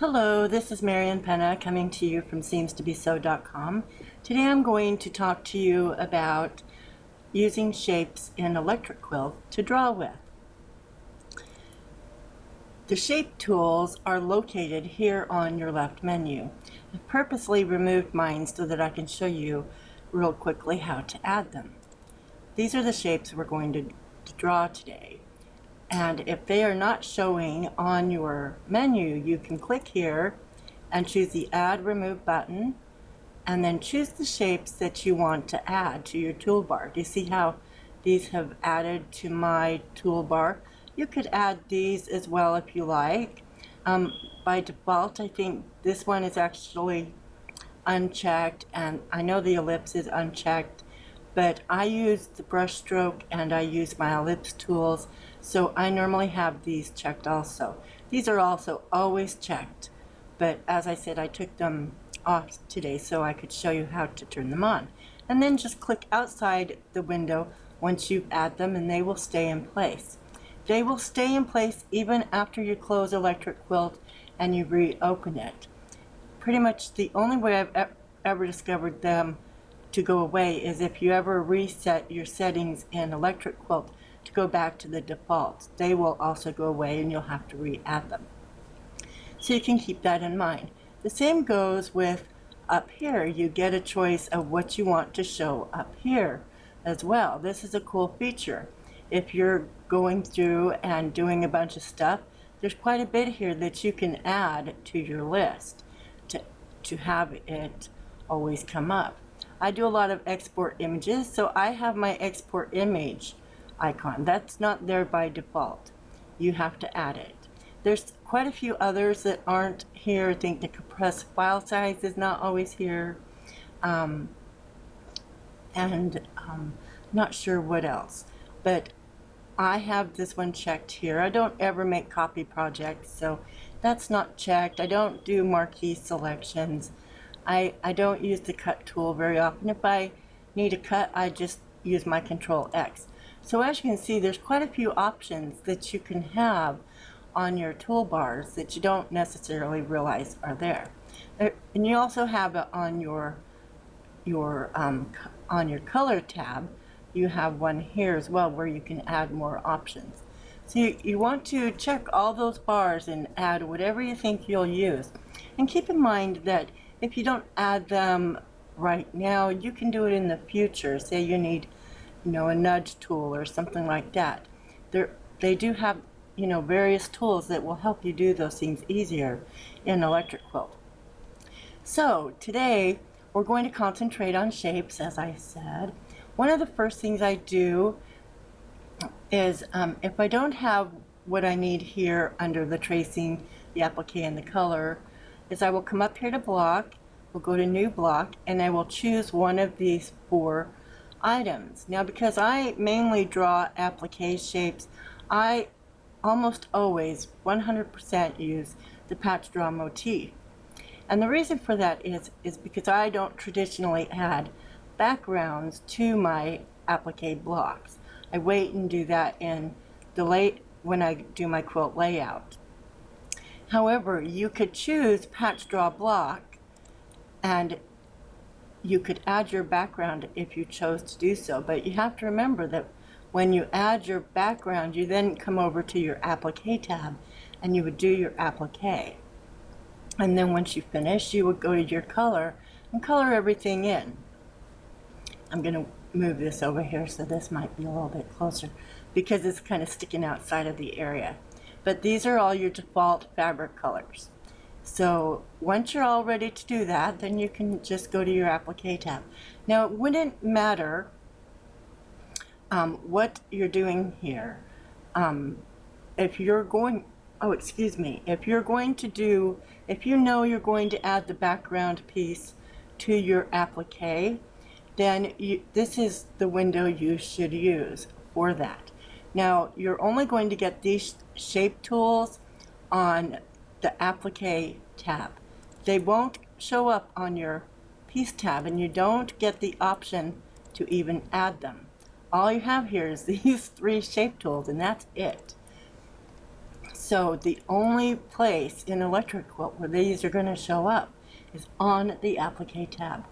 Hello, this is Marian Pena coming to you from seemstobeso.com. Today I'm going to talk to you about using shapes in Electric Quilt to draw with. The shape tools are located here on your left menu. I purposely removed mine so that I can show you real quickly how to add them. These are the shapes we're going to draw today. And if they are not showing on your menu, you can click here and choose the Add Remove button, and then choose the shapes that you want to add to your toolbar. Do you see how these have added to my toolbar? You could add these as well if you like. By default, I think this one is actually unchecked, and I know the ellipse is unchecked, but I use the brush stroke and I use my ellipse tools, so I normally have these checked also. These are also always checked, but as I said, I took them off today so I could show you how to turn them on. And then just click outside the window once you add them, and they will stay in place. They will stay in place even after you close Electric Quilt and you reopen it. Pretty much the only way I've ever discovered them to go away is if you ever reset your settings in Electric Quilt to go back to the defaults. They will also go away and you'll have to re-add them. So you can keep that in mind. The same goes with up here. You get a choice of what you want to show up here as well. This is a cool feature. If you're going through and doing a bunch of stuff, there's quite a bit here that you can add to your list to have it always come up. I do a lot of export images, so I have my export image icon. That's not there by default. You have to add it. There's quite a few others that aren't here. I think the compressed file size is not always here. Not sure what else. But I have this one checked here. I don't ever make copy projects, so that's not checked. I don't do marquee selections. I don't use the cut tool very often. If I need a cut, I just use my Control X. So as you can see, there's quite a few options that you can have on your toolbars that you don't necessarily realize are there. And you also have it on your color tab. You have one here as well where you can add more options. So you want to check all those bars and add whatever you think you'll use. And keep in mind that if you don't add them right now, you can do it in the future. Say you need, a nudge tool or something like that. They do have, various tools that will help you do those things easier in Electric Quilt. So today we're going to concentrate on shapes, as I said. One of the first things I do is if I don't have what I need here under the tracing, the applique, and the color, is I will come up here to block, we'll go to new block, and I will choose one of these 4 items. Now because I mainly draw applique shapes, I almost always 100% use the patch draw motif. And the reason for that is because I don't traditionally add backgrounds to my applique blocks. I wait and do that in when I do my quilt layout. However, you could choose patch draw block and you could add your background if you chose to do so, but you have to remember that when you add your background, you then come over to your applique tab and you would do your applique. And then once you finish, you would go to your color and color everything in. I'm going to move this over here so this might be a little bit closer because it's kind of sticking outside of the area. But these are all your default fabric colors. So once you're all ready to do that, then you can just go to your applique tab. Now it wouldn't matter what you're doing here. If you're going to add the background piece to your applique, then this is the window you should use for that. Now you're only going to get these shape tools on the applique tab. They won't show up on your piece tab, and you don't get the option to even add them. All you have here is these 3 shape tools, and that's it. So the only place in Electric Quilt where these are going to show up is on the Applique tab.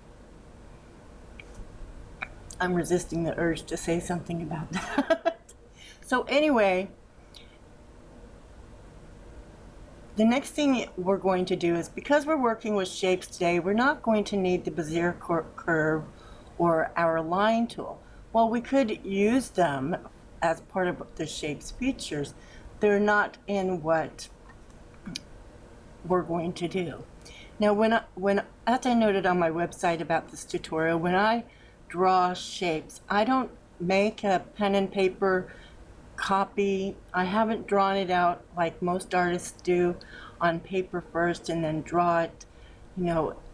I'm resisting the urge to say something about that. So anyway, the next thing we're going to do is, because we're working with shapes today, we're not going to need the Bezier curve or our line tool. Well, we could use them as part of the shapes features. They're not in what we're going to do. Now, as I noted on my website about this tutorial, when I draw shapes, I don't make a pen and paper copy. I haven't drawn it out like most artists do on paper first and then draw it,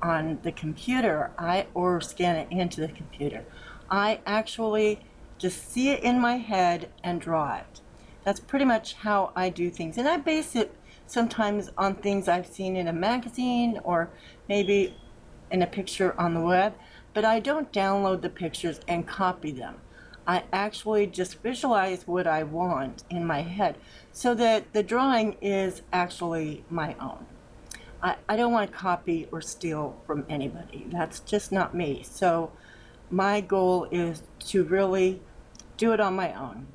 on the computer, or scan it into the computer. I actually just see it in my head and draw it. That's pretty much how I do things, and I base it sometimes on things I've seen in a magazine or maybe in a picture on the web, but I don't download the pictures and copy them. I actually just visualize what I want in my head so that the drawing is actually my own. I don't want to copy or steal from anybody. That's just not me. So my goal is to really do it on my own.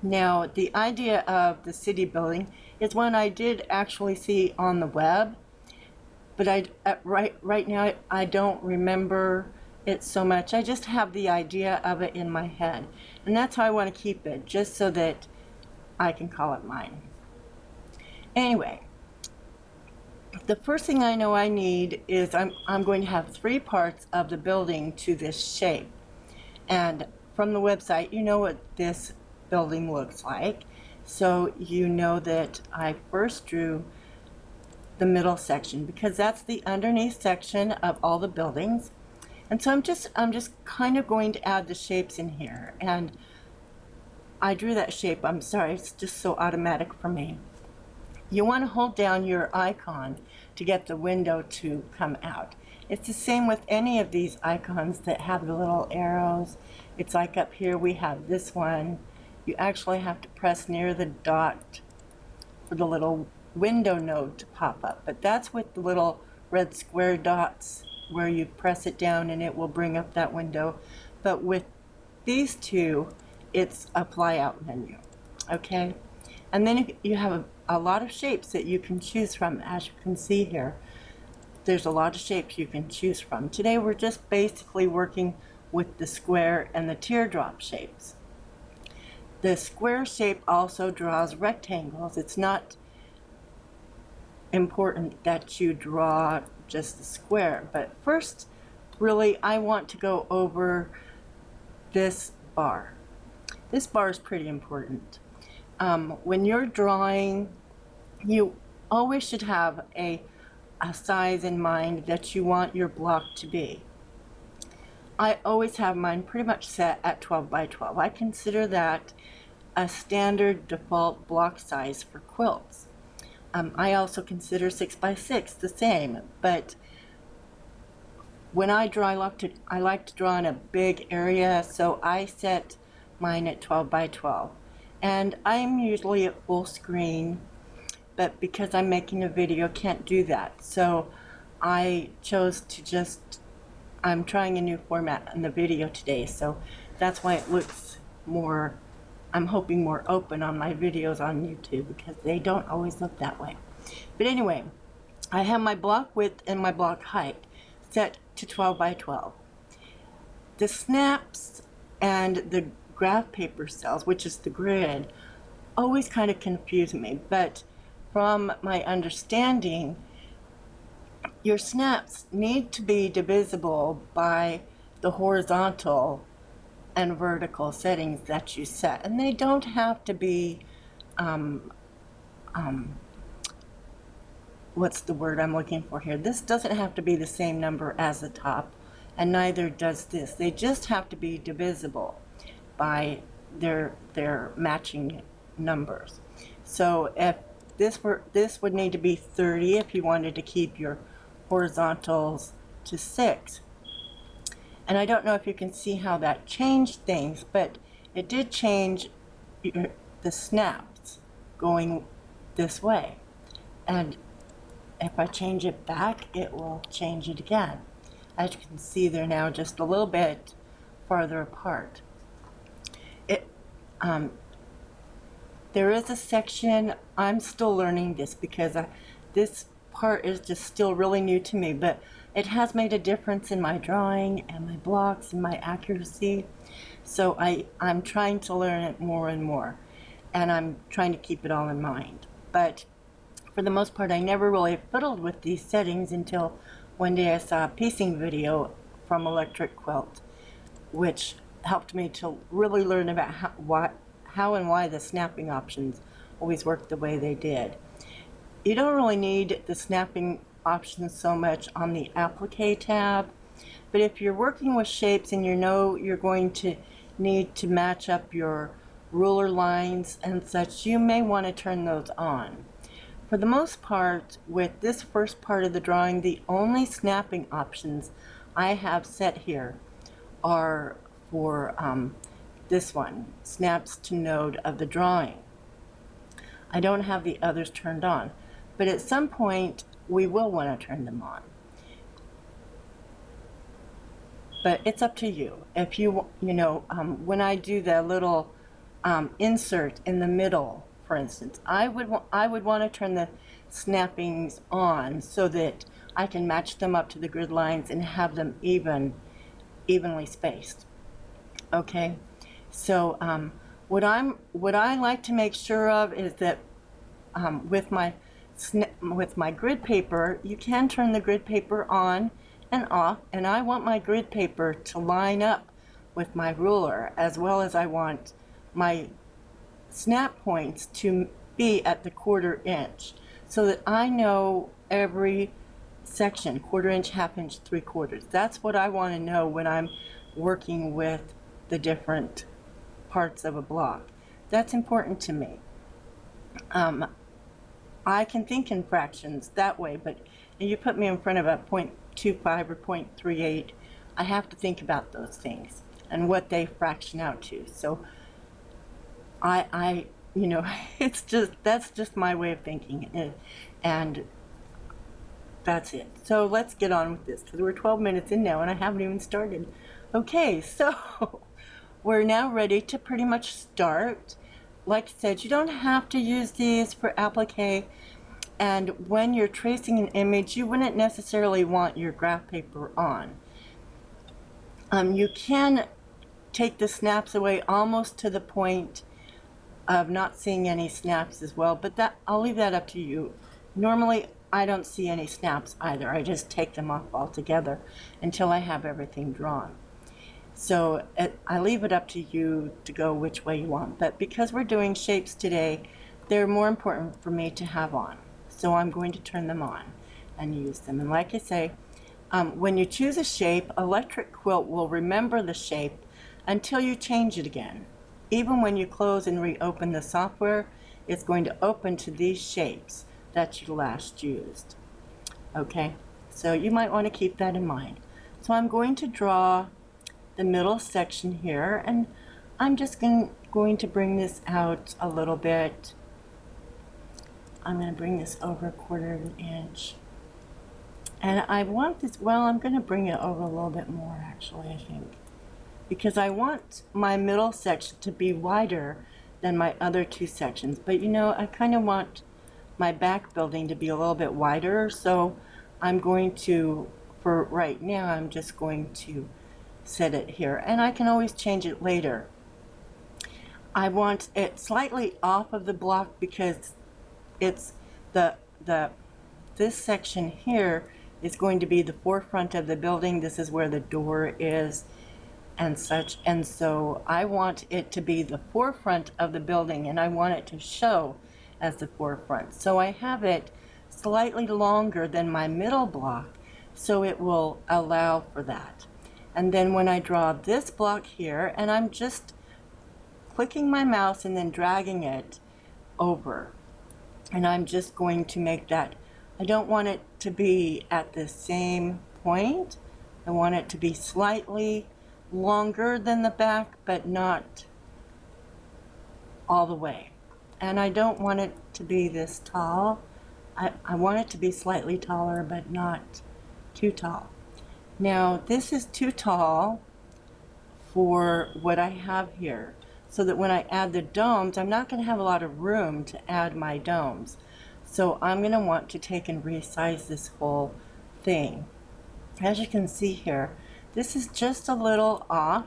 Now, the idea of the city building is one I did actually see on the web, but right now I don't remember it so much. I just have the idea of it in my head, and that's how I want to keep it, just so that I can call it mine. Anyway, the first thing I know I need is I'm going to have 3 parts of the building to this shape, and from the website you know what this building looks like, so you know that I first drew the middle section because that's the underneath section of all the buildings. And so I'm just kind of going to add the shapes in here, and I drew that shape. I'm sorry, it's just so automatic for me. You want to hold down your icon to get the window to come out. It's the same with any of these icons that have the little arrows. It's like up here we have this one. You actually have to press near the dot for the little window node to pop up, but that's with the little red square dots where you press it down and it will bring up that window. But with these two, it's a fly out menu, okay? And then you have a lot of shapes that you can choose from. As you can see here, there's a lot of shapes you can choose from. Today we're just basically working with the square and the teardrop shapes. The square shape also draws rectangles. It's not important that you draw just the square, but first really I want to go over this bar. This bar is pretty important. When you're drawing, you always should have a size in mind that you want your block to be. I always have mine pretty much set at 12 by 12. I consider that a standard default block size for quilts. I also consider 6 by 6 the same, but when I draw, I like to draw in a big area, so I set mine at 12 by 12. And I'm usually at full screen, but because I'm making a video, can't do that. So I chose to I'm trying a new format in the video today, so that's why it looks more, I'm hoping more open on my videos on YouTube, because they don't always look that way. But anyway, I have my block width and my block height set to 12 by 12. The snaps and the graph paper cells, which is the grid, always kind of confuse me, but from my understanding, your snaps need to be divisible by the horizontal and vertical settings that you set, and they don't have to be what's the word I'm looking for here? This doesn't have to be the same number as the top, and neither does this. They just have to be divisible by their matching numbers. So if this would need to be 30 if you wanted to keep your horizontals to 6. And I don't know if you can see how that changed things, but it did change the snaps going this way. And if I change it back, it will change it again. As you can see, they're now just a little bit farther apart. There is a section, I'm still learning this because this part is just still really new to me, but it has made a difference in my drawing and my blocks and my accuracy. So I'm trying to learn it more and more, and I'm trying to keep it all in mind. But for the most part, I never really fiddled with these settings until one day I saw a piecing video from Electric Quilt, which helped me to really learn about how and why the snapping options always work the way they did. You don't really need the snapping options so much on the Applique tab, but if you're working with shapes and you know you're going to need to match up your ruler lines and such, you may want to turn those on. For the most part, with this first part of the drawing, the only snapping options I have set here are for this one, snaps to node of the drawing. I don't have the others turned on, but at some point we will want to turn them on. But it's up to you. If when I do the little insert in the middle, for instance, I would want to turn the snappings on so that I can match them up to the grid lines and have them evenly spaced. Okay, so what I like to make sure of is that with my grid paper, you can turn the grid paper on and off, and I want my grid paper to line up with my ruler, as well as I want my snap points to be at the 1/4 inch, so that I know every section, 1/4 inch, 1/2 inch, 3/4. That's what I want to know when I'm working with the different parts of a block. That's important to me. I can think in fractions that way, but if you put me in front of a 0.25 or 0.38, I have to think about those things and what they fraction out to. So that's just my way of thinking, and that's it. So let's get on with this, because we're 12 minutes in now and I haven't even started. Okay, so we're now ready to pretty much start. Like I said, you don't have to use these for applique, and when you're tracing an image, you wouldn't necessarily want your graph paper on. You can take the snaps away almost to the point of not seeing any snaps as well, but I'll leave that up to you. Normally, I don't see any snaps either. I just take them off altogether until I have everything drawn. So I leave it up to you to go which way you want. But because we're doing shapes today, they're more important for me to have on. So I'm going to turn them on and use them. And like I say, when you choose a shape, Electric Quilt will remember the shape until you change it again. Even when you close and reopen the software, it's going to open to these shapes that you last used. Okay, so you might want to keep that in mind. So I'm going to draw the middle section here, and I'm just going to bring this out a little bit. I'm going to bring this over 1/4 inch. And I want this, well, I'm going to bring it over a little bit more actually, I think, because I want my middle section to be wider than my other two sections. But I kind of want my back building to be a little bit wider, so I'm going to, for right now, I'm just going to set it here, and I can always change it later. I want it slightly off of the block because it's this section here is going to be the forefront of the building. This is where the door is and such, and so I want it to be the forefront of the building, and I want it to show as the forefront. So I have it slightly longer than my middle block, so it will allow for that. And then when I draw this block here, and I'm just clicking my mouse and then dragging it over, and I'm just going to make that, I don't want it to be at the same point. I want it to be slightly longer than the back, but not all the way. and I don't want it to be this tall. I want it to be slightly taller, but not too tall. Now, this is too tall for what I have here, so that when I add the domes, I'm not going to have a lot of room to add my domes. So I'm going to want to take and resize this whole thing. As you can see here, this is just a little off,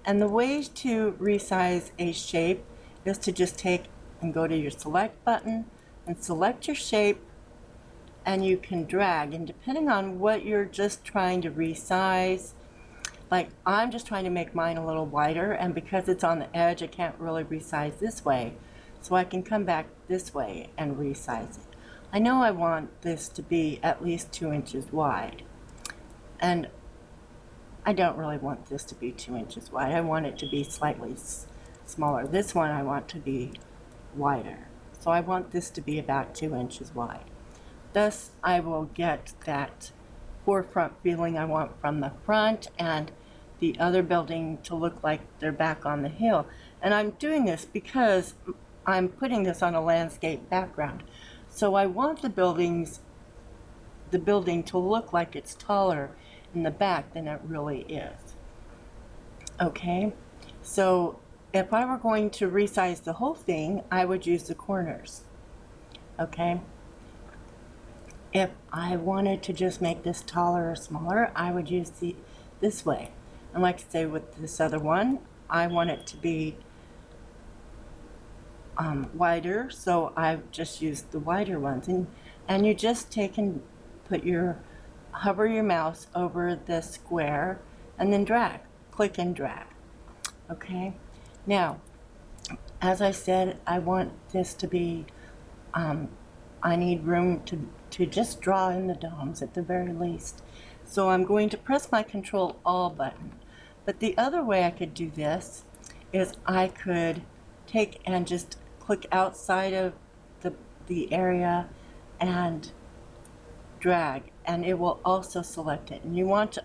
and the way to resize a shape is to just take and go to your select button and select your shape, and you can drag, and depending on what you're just trying to resize, like I'm just trying to make mine a little wider, and because it's on the edge I can't really resize this way, so I can come back this way and resize it. I know I want this to be at least 2 inches wide, and I don't really want this to be 2 inches wide. I want it to be slightly smaller. This one I want to be wider. So I want this to be about 2 inches wide. Thus, I will get that forefront feeling I want from the front, and the other building to look like they're back on the hill. And I'm doing this because I'm putting this on a landscape background. So I want the building to look like it's taller in the back than it really is. Okay, so if I were going to resize the whole thing, I would use the corners. Okay, if I wanted to just make this taller or smaller, I would use this way. And like I say with this other one, I want it to be wider, so I've just used the wider ones. And you just take and hover your mouse over the square and then drag, click and drag. Okay, now as I said, I want this to be, I need room to just draw in the domes at the very least. So I'm going to press my Control Alt button. But the other way I could do this is I could take and just click outside of the area and drag, and it will also select it. And you want to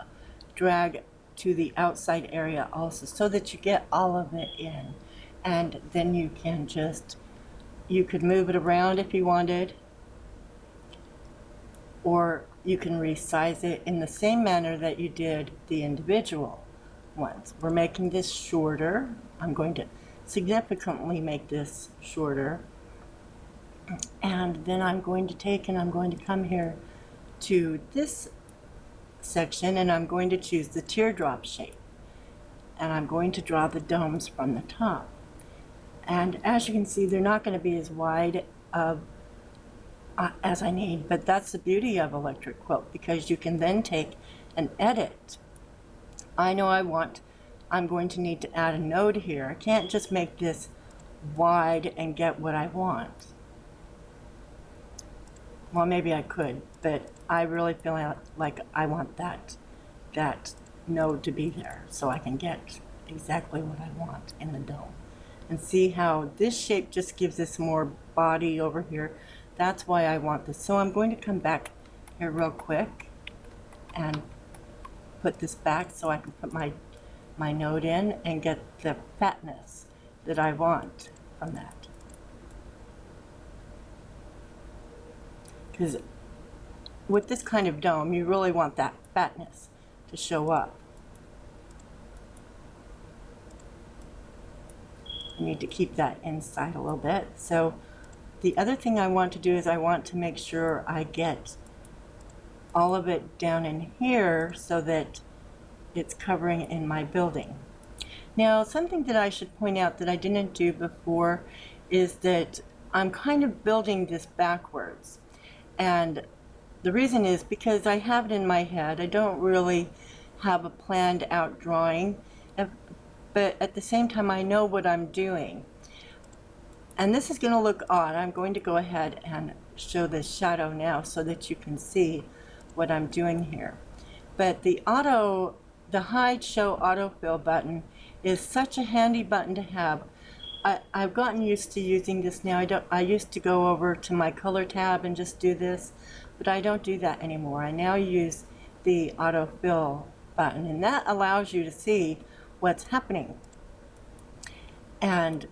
drag to the outside area also, so that you get all of it in. And then you can you could move it around if you wanted, or you can resize it in the same manner that you did the individual ones. We're making this shorter. I'm going to significantly make this shorter. And then I'm going to take and I'm going to come here to this section, and I'm going to choose the teardrop shape. And I'm going to draw the domes from the top. And as you can see, they're not going to be as wide as I need, but that's the beauty of Electric Quilt, because you can then take and edit. I know I'm going to need to add a node here. I can't just make this wide and get what I want. Well, maybe I could, but I really feel like I want that node to be there so I can get exactly what I want in the dome. And see how this shape just gives this more body over here. That's why I want this. So I'm going to come back here real quick and put this back so I can put my node in and get the fatness that I want from that. Because with this kind of dome, you really want that fatness to show up. I need to keep that inside a little bit. So the other thing I want to do is I want to make sure I get all of it down in here so that it's covering in my building. Now, something that I should point out that I didn't do before is that I'm kind of building this backwards. And the reason is because I have it in my head. I don't really have a planned out drawing, but at the same time I know what I'm doing. And this is going to look odd. I'm going to go ahead and show the shadow now so that you can see what I'm doing here. But the hide show autofill button is such a handy button to have. I've gotten used to using this now. I used to go over to my color tab and just do this, but I don't do that anymore. I now use the autofill button, and that allows you to see what's happening. And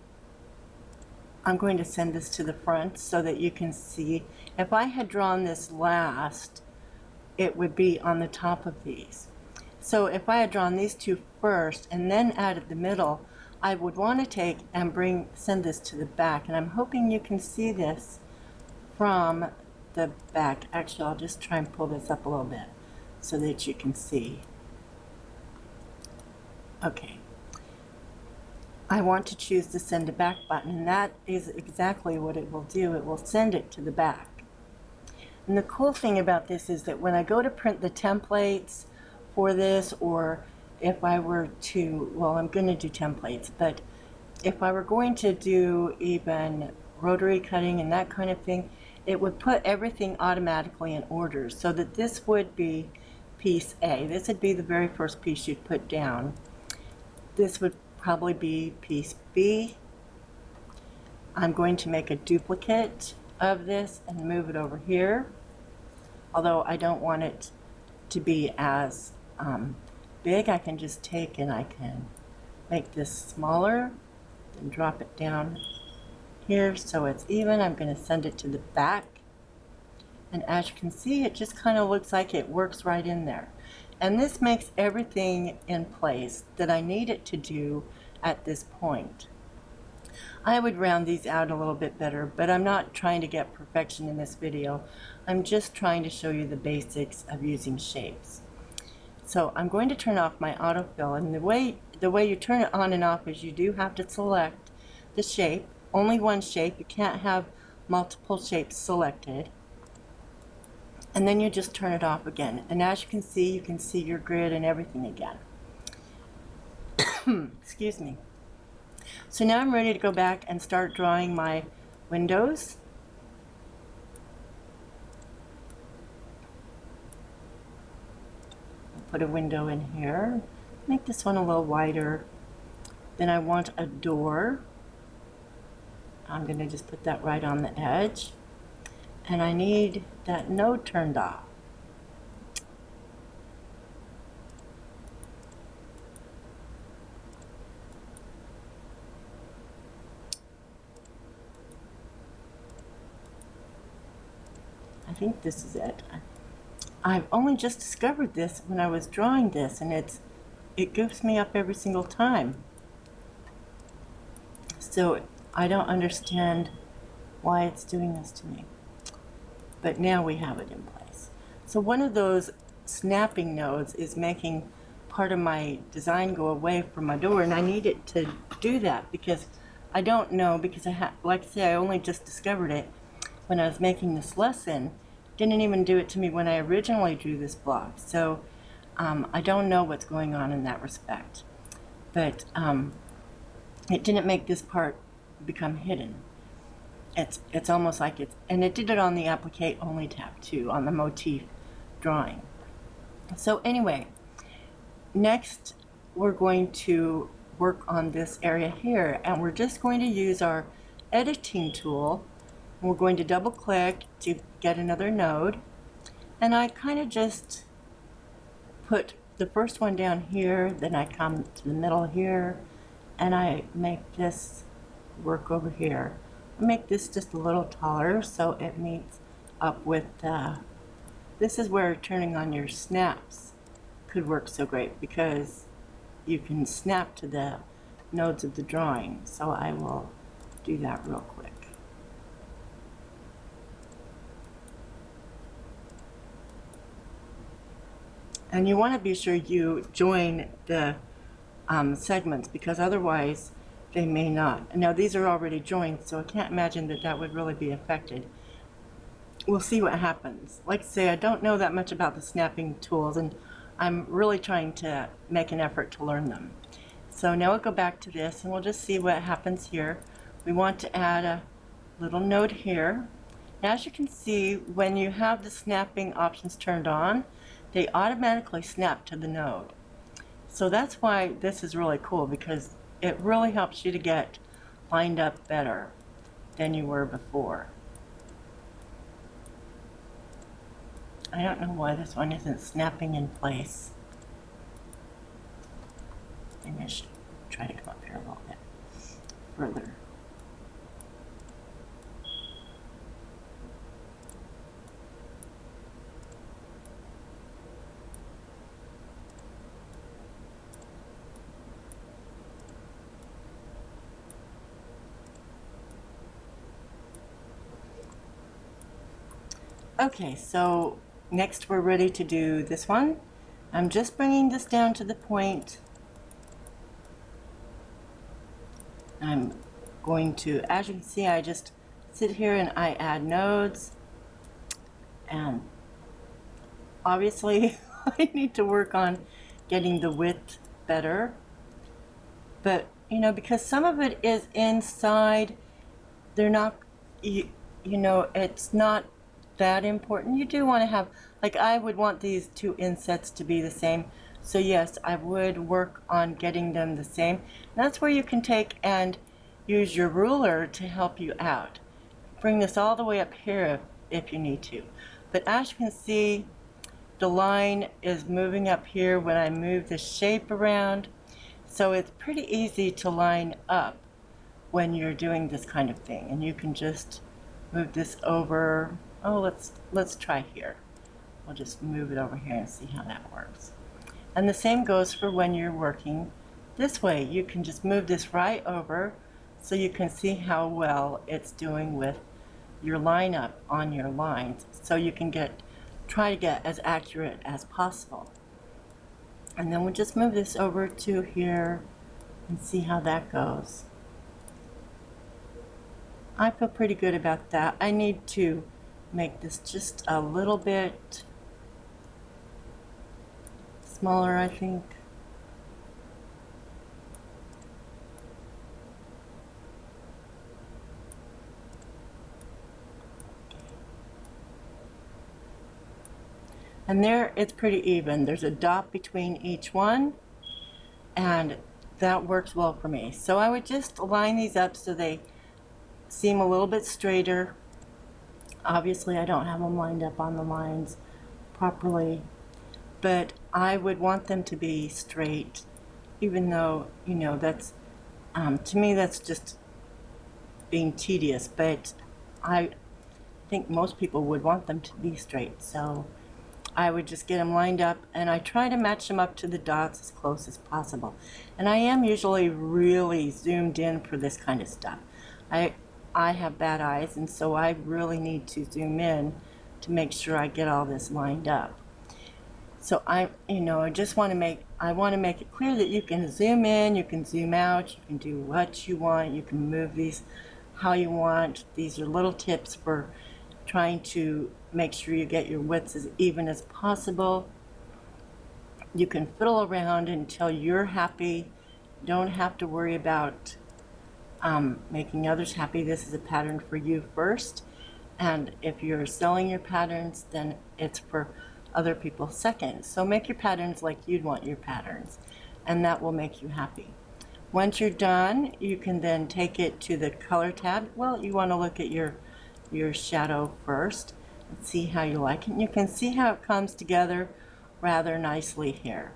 I'm going to send this to the front so that you can see. If I had drawn this last, it would be on the top of these. So if I had drawn these two first and then added the middle, I would want to take and send this to the back. And I'm hoping you can see this from the back. Actually, I'll just try and pull this up a little bit so that you can see. Okay. I want to choose the send to back button, and that is exactly what it will do. It will send it to the back. And the cool thing about this is that when I go to print the templates for this, or if I were to, well, I'm going to do templates, but if I were going to do even rotary cutting and that kind of thing, it would put everything automatically in order, so that this would be piece A. This would be the very first piece you'd put down. This would probably be piece B. I'm going to make a duplicate of this and move it over here, although I don't want it to be as big. I can just take and I can make this smaller and drop it down here so it's even. I'm going to send it to the back, and as you can see, it just kind of looks like it works right in there. And this makes everything in place that I need it to do at this point. I would round these out a little bit better, but I'm not trying to get perfection in this video. I'm just trying to show you the basics of using shapes. So I'm going to turn off my autofill, and the way you turn it on and off is you do have to select the shape, only one shape. You can't have multiple shapes selected. And then you just turn it off again. And as you can see your grid and everything again. Excuse me. So now I'm ready to go back and start drawing my windows. I'll put a window in here. Make this one a little wider. Then I want a door. I'm going to just put that right on the edge. And I need that node turned off. I think this is it. I've only just discovered this when I was drawing this, and it goofs me up every single time. So I don't understand why it's doing this to me. But now we have it in place. So one of those snapping nodes is making part of my design go away from my door, and I need it to do that because I don't know, because like I say, I only just discovered it when I was making this lesson. Didn't even do it to me when I originally drew this block. So I don't know what's going on in that respect. But it didn't make this part become hidden. It's almost like it's, and it did it on the Applique Only tab too, on the motif drawing. So anyway, next we're going to work on this area here, and we're just going to use our editing tool, and we're going to double click to get another node, and I kind of just put the first one down here, then I come to the middle here, and I make this work over here. I make this just a little taller so it meets up with this is where turning on your snaps could work so great, because you can snap to the nodes of the drawing. So I will do that real quick. And you want to be sure you join the segments, because otherwise they may not. Now these are already joined, so I can't imagine that that would really be affected. We'll see what happens. Like I say, I don't know that much about the snapping tools, and I'm really trying to make an effort to learn them. So now we'll go back to this, and we'll just see what happens here. We want to add a little node here. Now, as you can see, when you have the snapping options turned on, they automatically snap to the node. So that's why this is really cool, because it really helps you to get lined up better than you were before. I don't know why this one isn't snapping in place. Maybe I should try to come up here a little bit further. Okay, so next we're ready to do this one. I'm just bringing this down to the point. I'm going to, as you can see, I just sit here and I add nodes, and obviously I need to work on getting the width better, but you know, because some of it is inside, they're not, you know, it's not that important. You do want to have, like, I would want these two insets to be the same, so yes, I would work on getting them the same. And that's where you can take and use your ruler to help you out. Bring this all the way up here if you need to. But as you can see, the line is moving up here when I move the shape around, so it's pretty easy to line up when you're doing this kind of thing. And you can just move this over. Oh, let's try here. We'll just move it over here and see how that works. And the same goes for when you're working this way. You can just move this right over so you can see how well it's doing with your lineup on your lines, so you can try to get as accurate as possible. And then we'll just move this over to here and see how that goes. I feel pretty good about that. I need to make this just a little bit smaller, I think. And there, it's pretty even. There's a dot between each one, and that works well for me. So I would just line these up so they seem a little bit straighter. Obviously, I don't have them lined up on the lines properly, but I would want them to be straight, even though, you know, that's, to me, that's just being tedious, but I think most people would want them to be straight. So I would just get them lined up, and I try to match them up to the dots as close as possible. And I am usually really zoomed in for this kind of stuff. I have bad eyes, and so I really need to zoom in to make sure I get all this lined up. So I just want to make it clear that you can zoom in, you can zoom out, you can do what you want, you can move these how you want. These are little tips for trying to make sure you get your widths as even as possible. You can fiddle around until you're happy. Don't have to worry about making others happy. This is a pattern for you first, and if you're selling your patterns, then it's for other people second. So make your patterns like you'd want your patterns, and that will make you happy. Once you're done, you can then take it to the color tab. Well, you want to look at your shadow first and see how you like it. And you can see how it comes together rather nicely here.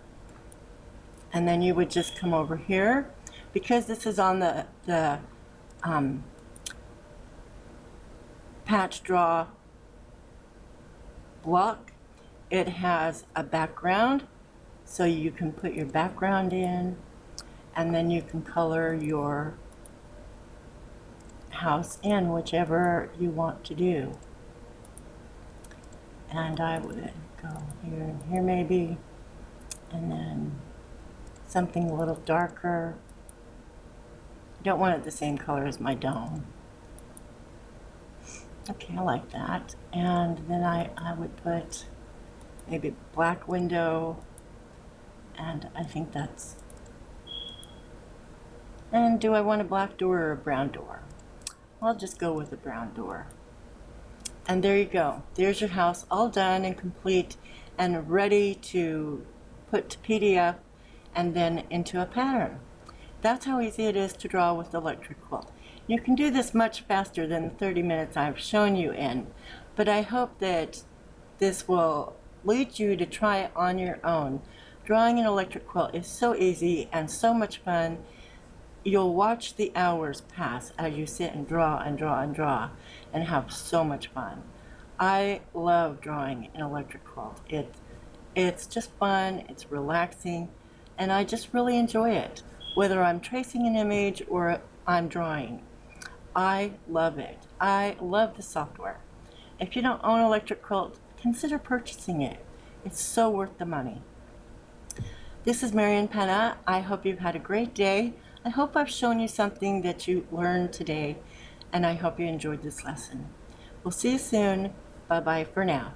And then you would just come over here, because this is on the patch draw block. It has a background, so you can put your background in, and then you can color your house in whichever you want to do. And I would go here and here maybe, and then something a little darker. I don't want it the same color as my dome. Okay, I like that. And then I would put maybe black window, and I think that's, and do I want a black door or a brown door? I'll just go with a brown door. And there you go. There's your house all done and complete and ready to put to PDF and then into a pattern. That's how easy it is to draw with Electric Quilt. You can do this much faster than the 30 minutes I've shown you in, but I hope that this will lead you to try it on your own. Drawing an electric quilt is so easy and so much fun. You'll watch the hours pass as you sit and draw and draw and draw and have so much fun. I love drawing an electric quilt. It's just fun, it's relaxing, and I just really enjoy it. Whether I'm tracing an image or I'm drawing, I love it. I love the software. If you don't own Electric Quilt, consider purchasing it. It's so worth the money. This is Marian Pena. I hope you've had a great day. I hope I've shown you something that you learned today, and I hope you enjoyed this lesson. We'll see you soon. Bye-bye for now.